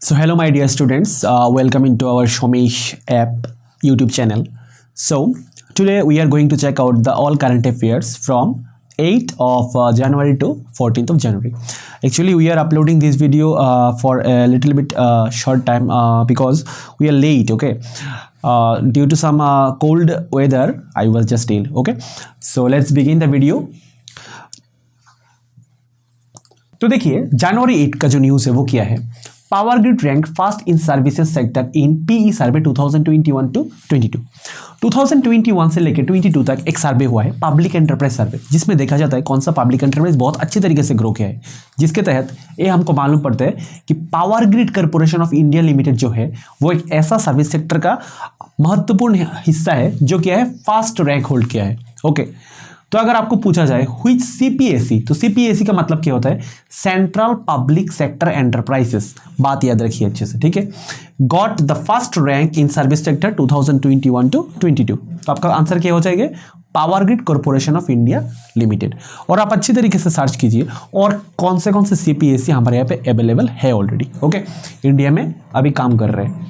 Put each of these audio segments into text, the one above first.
So hello my dear students, welcome into our Shomesh app YouTube channel. So today we are going to check out the all current affairs from 8th of January to 14th of January. Actually we are uploading this video for a little bit short time because we are late, okay. Due to some cold weather I was just ill, okay. So let's begin the video. तो देखिए जनवरी 8 का जो news है वो क्या है। Power grid rank first in services sector in PE survey 2021 to 22। 2021 से लेकर 22 तक एक सर्वे हुआ है, पब्लिक एंटरप्राइज सर्वे, जिसमें देखा जाता है कौन सा पब्लिक एंटरप्राइज बहुत अच्छे तरीके से ग्रो किया है, जिसके तहत ये हमको मालूम पड़ता है कि power grid corporation of India limited जो है वो एक ऐसा सर्विस सेक्टर का महत्वपूर्ण हिस्सा है जो क्या है फर्स्ट रैंक होल्ड किया है, ओके। तो अगर आपको पूछा जाए व्हिच सीपीएसई, तो सीपीएसई का मतलब क्या होता है, सेंट्रल पब्लिक सेक्टर एंटरप्राइजेस, बात याद रखिए अच्छे से, ठीक है। Got the first rank in service sector 2021 to 22। तो आपका आंसर क्या हो जाएगा, power grid corporation of India limited. और आप अच्छी तरीके से सर्च कीजिए और कौन से सीपीएसई हमारे यहाँ पे अवेलेबल है ऑलरेडी, ओके, इंडिया में अभी काम कर रहे हैं।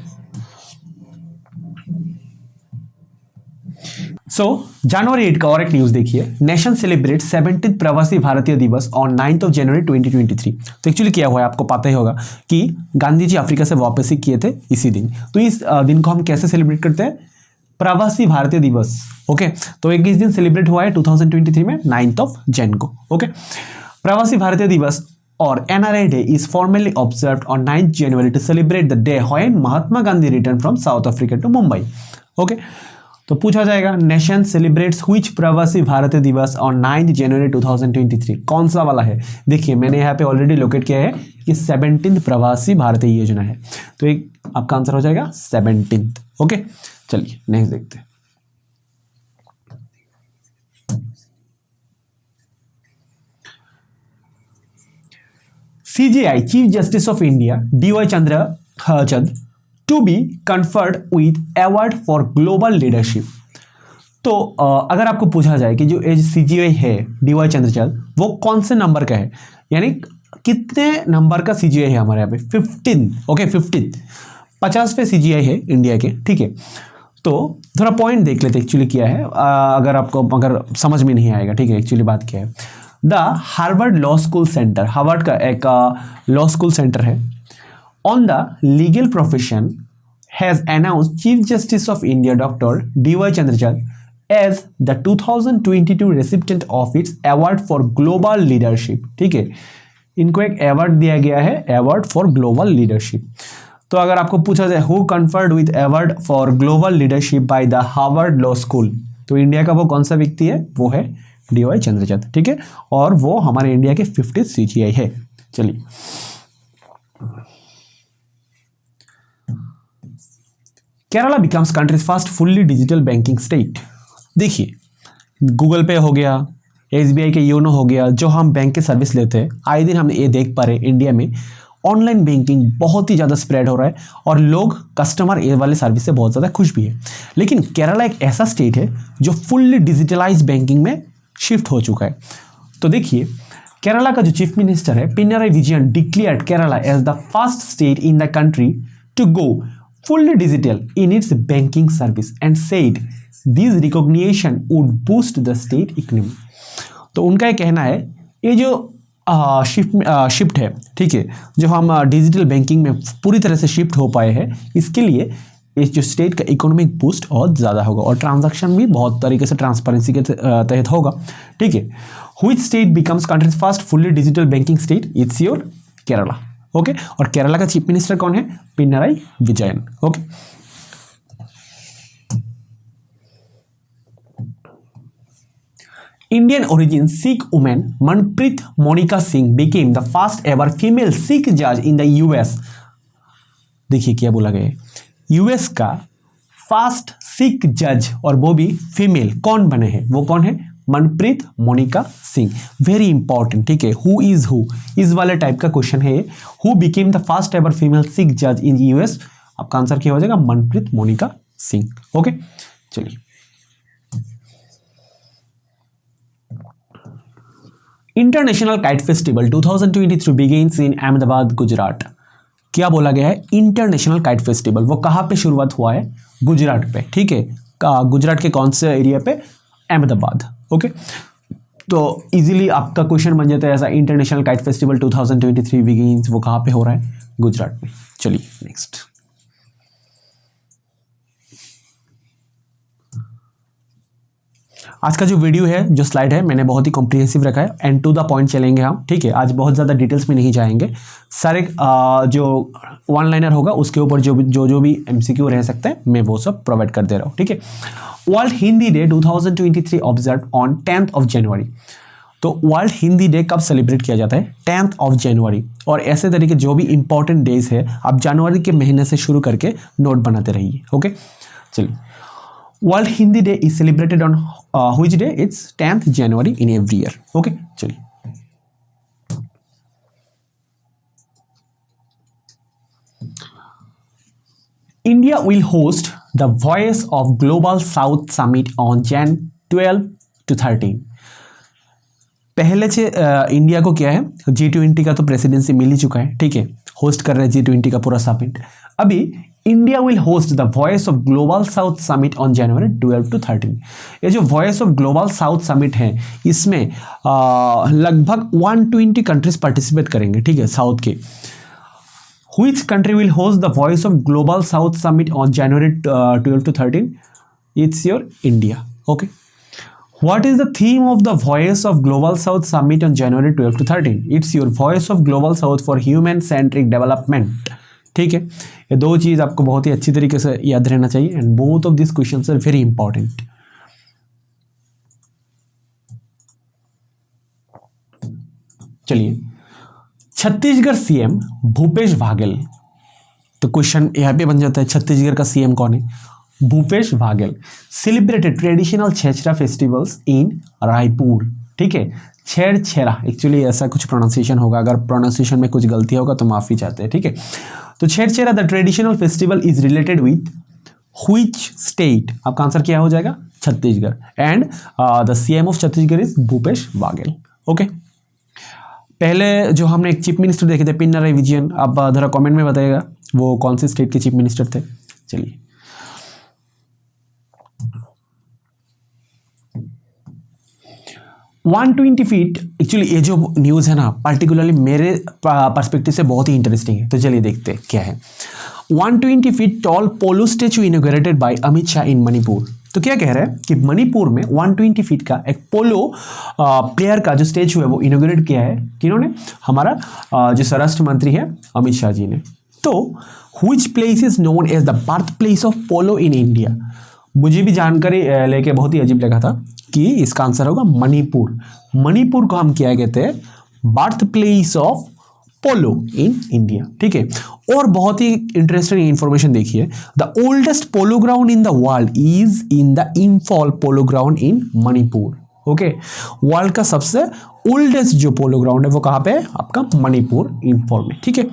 सो जनवरी 8 का और एक न्यूज देखिए, नेशन सेलिब्रेट 17th प्रवासी भारतीय दिवस ऑन 9th ऑफ जनवरी 2023। तो एक्चुअली क्या हुआ है आपको पता ही होगा कि गांधी जी अफ्रीका से वापसी किए थे इसी दिन। तो इस दिन को हम कैसे सेलिब्रेट करते हैं, प्रवासी भारतीय दिवस, ओके। तो एक इस दिन सेलिब्रेट हुआ है 2023 में 9th ऑफ जैन को, ओके। प्रवासी भारतीय दिवस और NRI day is formally observed on 9th January to celebrate the day when Mahatma Gandhi return from South Africa to Mumbai, okay. तो पूछा जाएगा नेशन सेलिब्रेट्स व्हिच प्रवासी भारतीय दिवस ऑन 9th जनवरी 2023, कौन सा वाला है। देखिए मैंने यहाँ पे ऑलरेडी लोकेट किया है कि 17th प्रवासी भारतीय योजना है, तो एक आपका आंसर हो जाएगा 17th, ओके। चलिए नेक्स्ट देखते हैं। CJI chief justice of India DY Chandrachud to be conferred with award for global leadership. तो अगर आपको पूछा जाए कि जो CJI है DY चंद्रचूड वो कौन से नंबर का है, यानी कितने नंबर का CJI है हमारे यहाँ पे, 15, ओके, 15, 50वें CJI है इंडिया के, ठीक है। तो थोड़ा पॉइंट देख लेते एक्चुअली क्या है, अगर समझ में नहीं आएगा, ठीक है। एक्चुअली बात क्या है, the Harvard law school centre, Harvard का एक लॉ स्कूल सेंटर है, on the legal profession has announced Chief Justice of India Dr. DY Chandrachud as the 2022 recipient of its award for global leadership, ठीक है। इनको एक award दिया गया है, अवार्ड फॉर ग्लोबल लीडरशिप। तो अगर आपको पूछा जाए who conferred with award for global leadership by the Harvard law school, तो इंडिया का वो कौन सा व्यक्ति है, वो है DY चंद्रचूड, ठीक है। और वो हमारे इंडिया के 50th CJI है। चलिए Kerala becomes country's first fully digital banking state. देखिए गूगल पे हो गया, SBI के योनो हो गया, जो हम बैंक के सर्विस लेते हैं, आए दिन हम ये देख पा रहे हैं इंडिया में ऑनलाइन बैंकिंग बहुत ही ज़्यादा स्प्रेड हो रहा है और लोग कस्टमर ये वाले सर्विस से बहुत ज़्यादा खुश भी है। लेकिन केरला एक ऐसा स्टेट है जो फुल्ली डिजिटलाइज बैंकिंग में शिफ्ट हो चुका है। तो देखिए केरला का जो चीफ मिनिस्टर है Pinarayi Vijayan declared Kerala as the first state in the country to go fully digital in its banking service and said this recognition would boost the state economy। तो उनका ये कहना है ये जो शिफ्ट है, ठीक है, जो हम डिजिटल बैंकिंग में पूरी तरह से शिफ्ट हो पाए हैं, इसके लिए इस जो स्टेट का इकोनॉमिक बूस्ट बहुत ज़्यादा होगा और ट्रांजैक्शन भी बहुत तरीके से ट्रांसपेरेंसी के तहत होगा, ठीक है। Which state becomes country's first fully digital banking state, it's your Kerala, okay. और केरला का चीफ मिनिस्टर कौन है, Pinarayi Vijayan, okay. Indian origin Sikh women Manpreet Monika Singh became the first ever female Sikh जज इन द US। देखिए क्या बोला गया है, US का फर्स्ट सिख जज और वो भी फीमेल कौन बने हैं, वो कौन है, मनप्रीत मोनिका सिंह। वेरी इंपॉर्टेंट, ठीक है, हु इज हु इस वाले टाइप का क्वेश्चन है। Who became the first ever female Sikh जज इन US, आपका आंसर क्या हो जाएगा, मनप्रीत मोनिका सिंह, ओके। चलिए international kite festival 2023 begins in Ahmedabad, Gujarat. क्या बोला गया है, इंटरनेशनल काइट फेस्टिवल। वो कहाँ पे शुरुआत हुआ है, गुजरात पे, ठीक है, गुजरात के कौन से एरिया पे, अहमदाबाद। ओके, तो इजीली आपका क्वेश्चन बन जाता है ऐसा, इंटरनेशनल काइट फेस्टिवल 2023 बिगिंस, वो कहाँ पे हो रहा है, गुजरात में। चलिए नेक्स्ट, आज का जो वीडियो है, जो स्लाइड है, मैंने बहुत ही कॉम्प्रिहेंसिव रखा है, एंड टू द पॉइंट चलेंगे हम, ठीक है। आज बहुत ज़्यादा डिटेल्स में नहीं जाएंगे, सारे जो वन लाइनर होगा उसके ऊपर जो भी एमसीक्यू रह सकते हैं, मैं वो सब प्रोवाइड कर दे रहा हूँ, ठीक है। World Hindi day 2023 observe on 10th of January। तो वर्ल्ड हिंदी डे कब सेलिब्रेट किया जाता है, 10th of January। और ऐसे तरीके जो भी इंपॉर्टेंट डेज है, आप जनवरी के महीने से शुरू करके नोट बनाते रहिए। ओके, चलिए, world Hindi day is celebrated on which day? It's 10th January in every year. Okay, चलिए, India will host the Voice of Global South Summit on Jan 12 to 13। पहले से इंडिया को क्या है, G20 का तो प्रेसिडेंसी मिल ही चुका है, ठीक है, होस्ट कर रहे हैं G20 का पूरा समिट। अभी India will host the voice of Global South summit on January 12 to 13। ये जो voice of Global South summit है, इसमें लगभग 120 कंट्रीज पार्टिसिपेट करेंगे, ठीक है, साउथ के। Which country will host the Voice of Global South Summit on January 12 to 13? It's your India. Okay. What is the theme of the Voice of Global South Summit on January 12 to 13? It's your Voice of Global South for Human Centric Development. ठीक है, ये दो चीज आपको बहुत ही अच्छी तरीके से याद रहना चाहिए, and both of this questions are very important. चलिए, छत्तीसगढ़ सीएम भूपेश बाघेल। तो क्वेश्चन यहाँ पे बन जाता है, छत्तीसगढ़ का सीएम कौन है, Bhupesh Baghel. Celebrated traditional Chherchhera festivals in Raipur, ठीक है, छेरछेरा, एक्चुअली ऐसा कुछ प्रोनाउंसिएशन होगा, अगर प्रोनाउंसिएशन में कुछ गलती होगा तो माफी चाहते हैं, ठीक है। तो Chherchhera the traditional festival is related with which state, आपका आंसर क्या हो जाएगा, Chhattisgarh, and the CM of Chhattisgarh is Bhupesh Baghel. Okay, पहले जो हमने एक चीफ मिनिस्टर देखे थे, पिनराई विजयन, आप जरा कमेंट में बताइएगा वो कौन से स्टेट के चीफ मिनिस्टर थे। चलिए, वन 120 फीट, एक्चुअली ये जो न्यूज़ है ना, पर्टिकुलरली मेरे पर्सपेक्टिव से बहुत ही इंटरेस्टिंग है, तो चलिए देखते हैं क्या है। 120 feet tall polo statue inaugurated by Amit Shah in Manipur. तो क्या कह रहे हैं कि मणिपुर में 120 फीट का एक पोलो प्लेयर का जो स्टेचू है वो इनॉग्रेट किया है, किन्होंने, हमारा जो स्वराष्ट्र मंत्री है अमित शाह जी ने। तो which place is known as the birth place of polo in India. मुझे भी जानकारी लेके बहुत ही अजीब लगा था कि इसका आंसर होगा मणिपुर। मणिपुर को हम क्या कहते हैं, birth place of polo in India, ठीक है। और बहुत ही इंटरेस्टिंग इंफॉर्मेशन देखिए, the oldest polo ground in the world is in the Imphal polo ground in Manipur. Okay, world का सबसे ओल्डेस्ट जो पोलो ग्राउंड है वो कहाँ पे है, आपका मणिपुर, इम्फॉल में, ठीक है।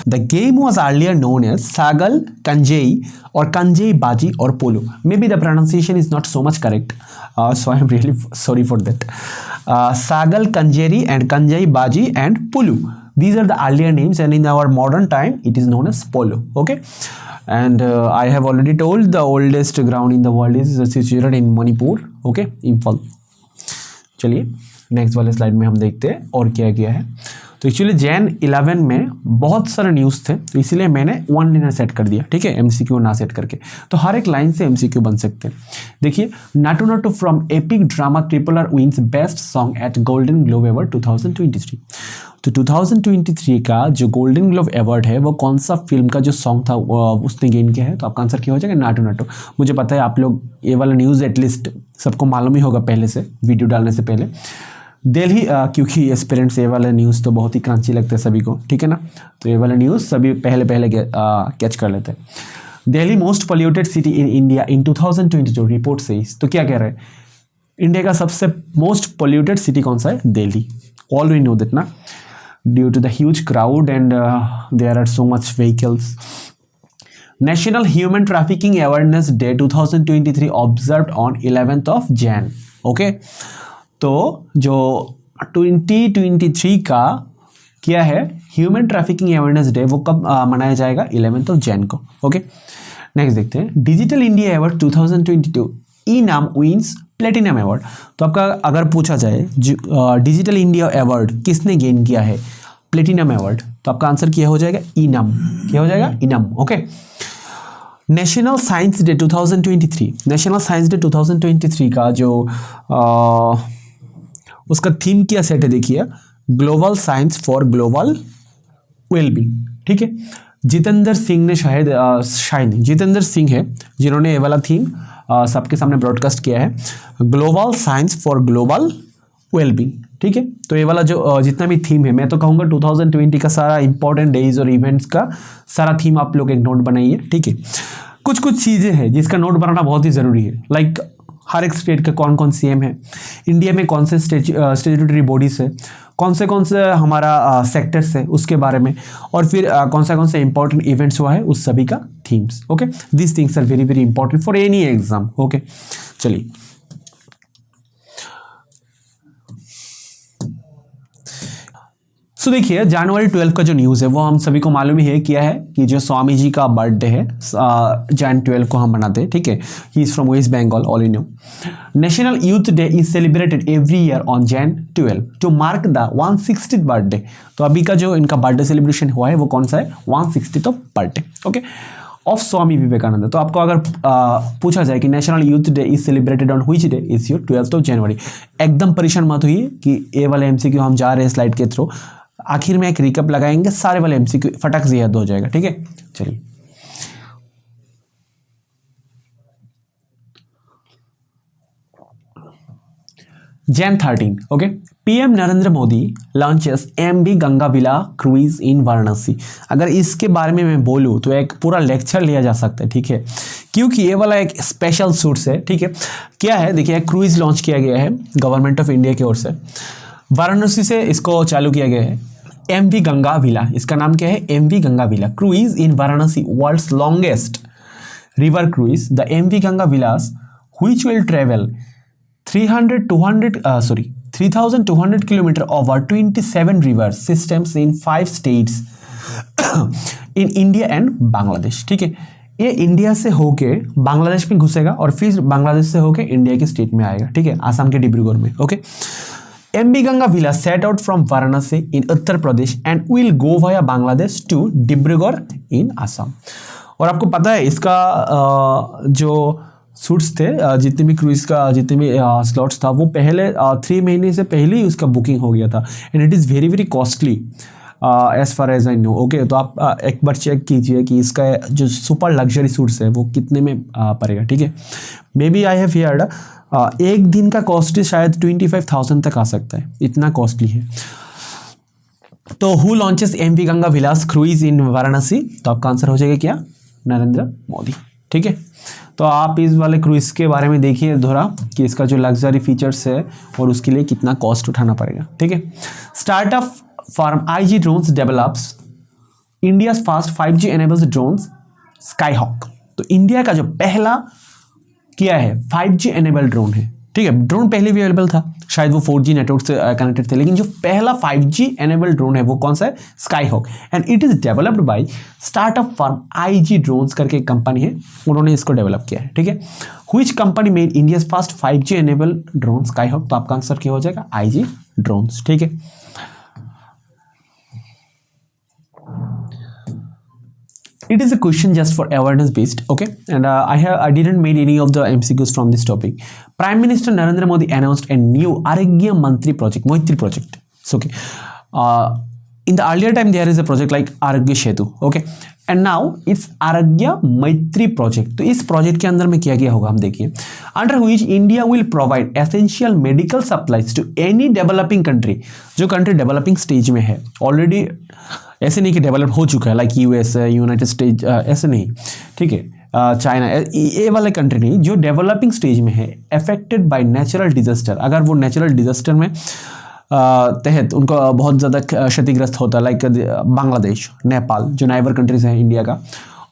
The game was earlier known as Sagol Kangjei और कंजेई बाजी और polo. May be the pronunciation is not so much correct, so I am really sorry for that. Sagal, Kanjeri and Kanjai Baji and Pulu. These are the earlier names, and in our modern time it is known as Polo. Okay, and I have already told the oldest ground in the world is situated in Manipur. Okay, Imphal. चलिए next वाले slide में हम देखते हैं और क्या किया है। तो एक्चुअली Jan 11 में बहुत सारे न्यूज़ थे, तो इसीलिए मैंने वन लाइनर सेट कर दिया, ठीक है, एमसीक्यू ना सेट करके, तो हर एक लाइन से एमसीक्यू बन सकते हैं। देखिए, Naatu Naatu from epic drama triple R wins best song at Golden Globe award 2023। तो 2023 का जो गोल्डन ग्लोब अवार्ड है वो कौन सा फिल्म का जो सॉन्ग था उसने गेन किया है, तो आपका आंसर क्या हो जाएगा, नाटू नाटू। मुझे पता है आप लोग ये वाला न्यूज़ एटलीस्ट सबको मालूम ही होगा पहले से, वीडियो डालने से पहले। दिल्ली, क्योंकि एस्पिरेंट्स ये वाला न्यूज़ तो बहुत ही क्रंची लगता है सभी को, ठीक है ना, तो ये वाला न्यूज़ सभी पहले कैच कर लेते हैं। Delhi most polluted city in India in 2022 report से, तो क्या कह रहे हैं, इंडिया का सबसे मोस्ट पोल्यूटेड सिटी कौन सा है, Delhi. All we know that ना, due to the huge crowd and there are so much vehicles. National human trafficking awareness day 2023 observed on 11th of Jan। Okay, तो जो 2023 का क्या है, ह्यूमन ट्रैफिकिंग अवेयरनेस डे वो कब मनाया जाएगा? 11th जैन को। ओके, नेक्स्ट देखते हैं डिजिटल इंडिया अवार्ड 2022 इनाम विन्स प्लेटिनम अवार्ड। तो आपका अगर पूछा जाए डिजिटल इंडिया अवार्ड किसने गेन किया है? Platinum award. तो आपका आंसर क्या हो जाएगा? इनाम। क्या हो जाएगा? इनाम। Okay, national science day 2023, national science day 2023 का जो उसका थीम क्या सेट है देखिए, global science for global wellbeing. ठीक है, जितेंद्र सिंह ने शायद जितेंद्र सिंह है जिन्होंने ये वाला थीम सबके सामने ब्रॉडकास्ट किया है, global science for global wellbeing. ठीक है, तो ये वाला जो जितना भी थीम है, मैं तो कहूँगा 2020 का सारा इंपॉर्टेंट डेज और इवेंट्स का सारा थीम आप लोग एक नोट बनाइए। ठीक है, कुछ कुछ चीज़ें हैं जिसका नोट बनाना बहुत ही ज़रूरी है, लाइक हर एक स्टेट का कौन कौन सीएम है, इंडिया में कौन से स्टेट्यूटरी बॉडीज़ है, कौन से हमारा सेक्टर्स है उसके बारे में, और फिर कौन से इंपॉर्टेंट इवेंट्स हुआ है उस सभी का themes. Okay, this things are very very important for any exam. Okay, चलिए सो देखिए जनवरी 12 का जो न्यूज़ है वो हम सभी को मालूम ही है क्या है कि जो स्वामी जी का बर्थडे है जैन 12 को हम मनाते हैं। ठीक है, he is from West Bengal, all in new. National youth day is celebrated every year on Jan 12 to mark the 160th birthday. तो अभी का जो इनका बर्थडे सेलिब्रेशन हुआ है वो कौन सा है? 160th birthday. Okay, of Swami Vivekananda. तो आपको अगर पूछा जाए कि national youth day is celebrated on which day, is your 12th जनवरी। एकदम परेशान मत हुई कि ये वाले एमसीक्यू हम जा रहे हैं स्लाइड के थ्रू, आखिर में एक रिकअप लगाएंगे, सारे वाले एमसीक्यू फटक से याद हो जाएगा। ठीक है, चलिए Jan 13। Okay, PM Narendra Modi launches MV Ganga Vila cruise in Varanasi. अगर इसके बारे में मैं बोलूँ तो एक पूरा लेक्चर लिया जा सकता है। ठीक है, क्योंकि ये वाला एक स्पेशल सूट्स है। ठीक है, क्या है देखिए, एक क्रूइज लॉन्च किया गया है गवर्नमेंट ऑफ इंडिया की ओर से, वाराणसी से इसको चालू किया गया है। एमवी गंगाविला, इसका नाम क्या है? MV Ganga Vila cruise in Varanasi, world's longest river cruise. The MV Ganga Vilas which will travel 3,200 kilometre over 27 river systems in 5 states in India and Bangladesh. ठीक है, ये इंडिया से होके बांग्लादेश में घुसेगा और फिर बांग्लादेश से होके इंडिया के स्टेट में आएगा। ठीक है, आसाम के डिब्रूगढ़ में। Okay, MV Gangavila set out from Varanasi in Uttar Pradesh and will go via Bangladesh to Dibrugarh in Assam। और आपको पता है इसका जो सूट्स थे, जितने भी क्रूइज का जितने भी स्लॉट्स था वो पहले 3 महीने से पहले ही उसका बुकिंग हो गया था, and it is very very costly as far as I know. Okay, तो आप एक बार चेक कीजिए कि इसका जो सुपर लग्जरी सूट्स है वो कितने में पड़ेगा। ठीक है, maybe I have heard एक दिन का कॉस्ट शायद 25,000 तक आ सकता है, इतना कॉस्टली है। तो who launches MV गंगाविलास क्रूइज in Varanasi? तो आपका आंसर हो जाएगा क्या? नरेंद्र मोदी। ठीक है, तो आप इस वाले क्रूइज के बारे में देखिए थोड़ा कि इसका जो लग्जरी फीचर्स है और उसके लिए कितना कॉस्ट उठाना पड़ेगा। ठीक है, startup firm IG drones develops India first 5G enables drones Skyhawk. तो इंडिया का जो पहला क्या है 5G एनेबल ड्रोन है। ठीक है, ड्रोन पहले भी अवेलेबल था, शायद वो 4G नेटवर्क से कनेक्टेड थे, लेकिन जो पहला 5G एनेबल ड्रोन है वो कौन सा है? Skyhawk. And it is developed by startup firm IG drones करके एक कंपनी है, उन्होंने इसको डेवलप किया है। ठीक है, which company made India's first 5G enable drone Skyhawk? तो आपका आंसर क्या हो जाएगा? IG drones. ठीक है, it is a question just for awareness based, okay, and I didn't made any of the MCQs from this topic. Prime Minister Narendra Modi announced a new Arogya Mantri project, Maitri project. So okay, in the earlier time there is a project like Arogya Setu, okay, and now it's Arogya Maitri project. तो इस project के अंदर में क्या क्या होगा हम देखिए, under which India will provide essential medical supplies to any developing country, जो कंट्री डेवलपिंग स्टेज में है ऑलरेडी, ऐसे नहीं कि डेवलप हो चुका है लाइक US, यूनाइटेड स्टेट, ऐसे नहीं। ठीक है, चाइना, ये वाले कंट्री नहीं, जो डेवलपिंग स्टेज में है, अफेक्टेड बाय नेचुरल डिजास्टर। अगर वो नेचुरल डिजास्टर में तहत उनको बहुत ज़्यादा क्षतिग्रस्त होता है, लाइक बांग्लादेश, नेपाल, जो नाइबर कंट्रीज हैं इंडिया का,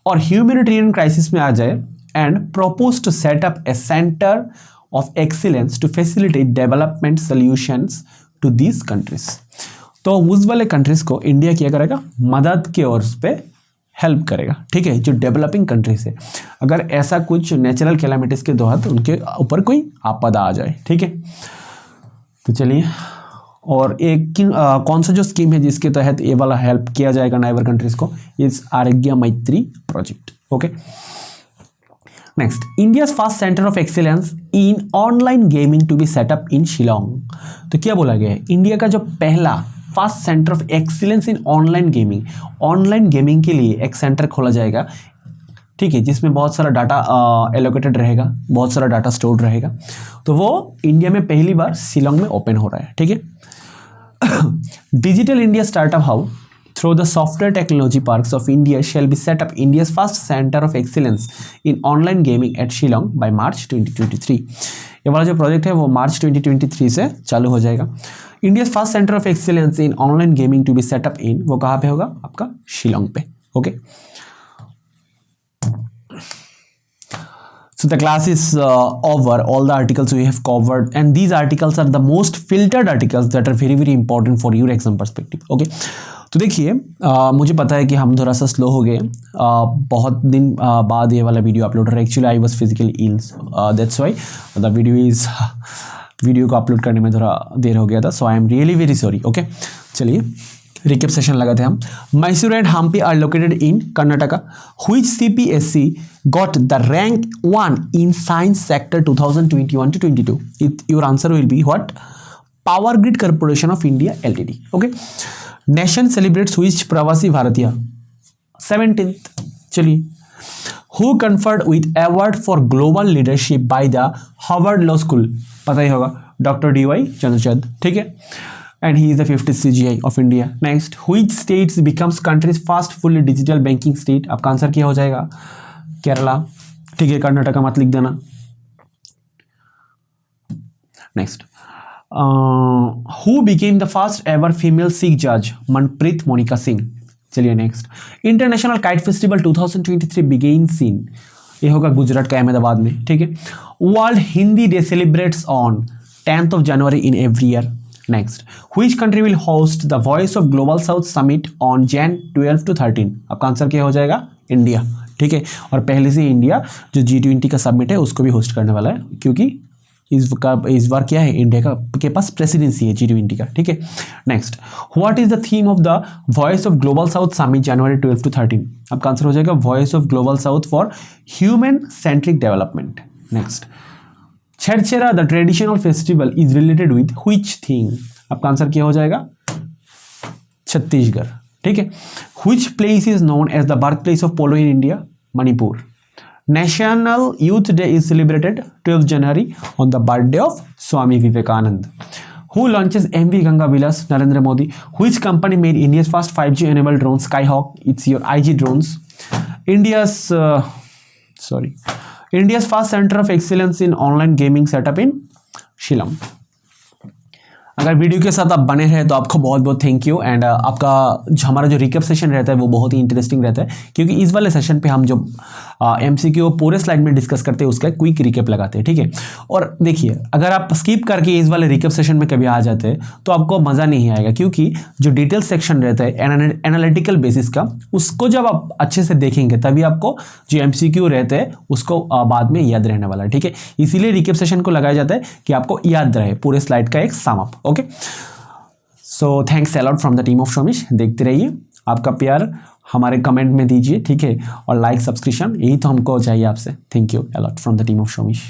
और ह्यूमैनिटेरियन क्राइसिस में आ जाए, and propose to set up a centre of excellence to facilitate development solutions to these countries. तो उस वाले कंट्रीज को इंडिया क्या करेगा, मदद की ओर पे हेल्प करेगा, ठीक है, जो डेवलपिंग कंट्रीज है, अगर ऐसा कुछ नेचुरल कैलामिटीज के तहत उनके ऊपर कोई आपदा आ जाए, ठीक है। तो चलिए, और एक कौन सा जो स्कीम है जिसके तहत ये वाला हेल्प किया जाएगा नाइबर कंट्रीज को, इस Aarogya Maitri project, okay. Next, India's first centre of excellence in online gaming to be set up in Shillong. तो क्या बोला गया है, इंडिया का जो पहला first centre of excellence in online gaming के लिए एक सेंटर खोला जाएगा, ठीक है, जिसमें बहुत सारा डाटा एलोकेटेड रहेगा, बहुत सारा डाटा स्टोर्ड रहेगा। तो वो इंडिया में पहली बार शिलोंग में ओपन हो रहा है, ठीक है। Digital India startup how through the software technology parks of India shall be set up India's first center of excellence in online gaming at Shillong by March 2023। ये वाला जो प्रोजेक्ट है वो मार्च 2023 से चालू हो जाएगा। India's first centre of excellence in online gaming to be set up in, वो कहाँ पे होगा, आपका शिलोंग पे, okay. So the class is over. All the articles we have covered, and these articles are the most filtered articles that are very important for your exam perspective. Okay. तो देखिए, मुझे पता है कि हम थोड़ा सा स्लो हो गए, बहुत दिन बाद ये वाला वीडियो अपलोड हो रहा है। Actually I was physically ill, that's why the video को अपलोड करने में थोड़ा देर हो गया था, so I am really very sorry, okay. चलिए रिकेप सेशन लगाते हैं हम। Mysore and Hampi are located in Karnataka. Which CPSC got the rank 1 in science sector 2021 to 22? Your answer will be what? Power Grid Corporation of India Ltd. Okay. Nation celebrates which Pravasi Bharatiya? 17th. चलिए, who conferred with award for global leadership by the Harvard Law School? पता ही होगा, doctor DY Chandrachud, ठीक है, and he is the 50th CGI of India. Next, which states becomes country's first fully digital banking state? आपका answer क्या हो जाएगा, केरला, ठीक है, कर्नाटका मत लिख देना। Next, who became the first ever female Sikh judge? Manpreet Monika Singh. चलिए next, international kite festival 2023 begins in, ये होगा गुजरात का अहमदाबाद में, ठीक है। World Hindi day celebrates on 10th of January in every year. Next, which country will host the Voice of Global South Summit on Jan 12 to 13? आपका answer क्या हो जाएगा, इंडिया, ठीक है। और पहले से इंडिया जो G20 का समिट है उसको भी होस्ट करने वाला है, क्योंकि इस बार क्या है, इंडिया के पास प्रेसिडेंसी है G20 का, ठीक है। Next, what is the theme of the voice of Global South summit January 12 to 13? आपका आंसर हो जाएगा voice of Global South for human centric development. Next, Chherchhera the traditional festival is related with which thing? आपका answer क्या हो जाएगा, छत्तीसगढ़, ठीक है। Which place is known as the birth place of polo in India? Manipur. National youth day is celebrated 12 January on the birthday of Swami Vivekanand. Who launches MV Ganga Vilas? Narendra Modi. Which company made India's first 5G enabled drone Skyhawk? It's your IG drones. India's first center of excellence in online gaming setup in Shillong. अगर video के साथ आप बने रहे तो आपको बहुत बहुत थैंक यू। एंड आपका जो हमारा जो रिकैप सेशन रहता है वो बहुत ही इंटरेस्टिंग रहता है, क्योंकि इस वाले सेशन पे हम जो MCQ पूरे स्लाइड में डिस्कस करते हैं उसका क्विक रिकैप लगाते हैं, ठीक है। और देखिए, अगर आप स्किप करके इस वाले रिकैप सेशन में कभी आ जाते हैं तो आपको मज़ा नहीं आएगा, क्योंकि जो डिटेल सेक्शन रहता है एनालिटिकल बेसिस का, उसको जब आप अच्छे से देखेंगे तभी आपको जो MCQ रहते हैं उसको बाद में याद रहने वाला है, ठीक है। इसीलिए रिकैप सेशन को लगाया जाता है कि आपको याद रहे पूरे स्लाइड का एक sum up, okay. So thanks a lot from the team of Shomish. देखते रहिए, आपका प्यार हमारे कमेंट में दीजिए, ठीक है, और लाइक सब्सक्रिप्शन, यही तो हमको चाहिए आपसे। Thank you a lot from the team of शोमिश।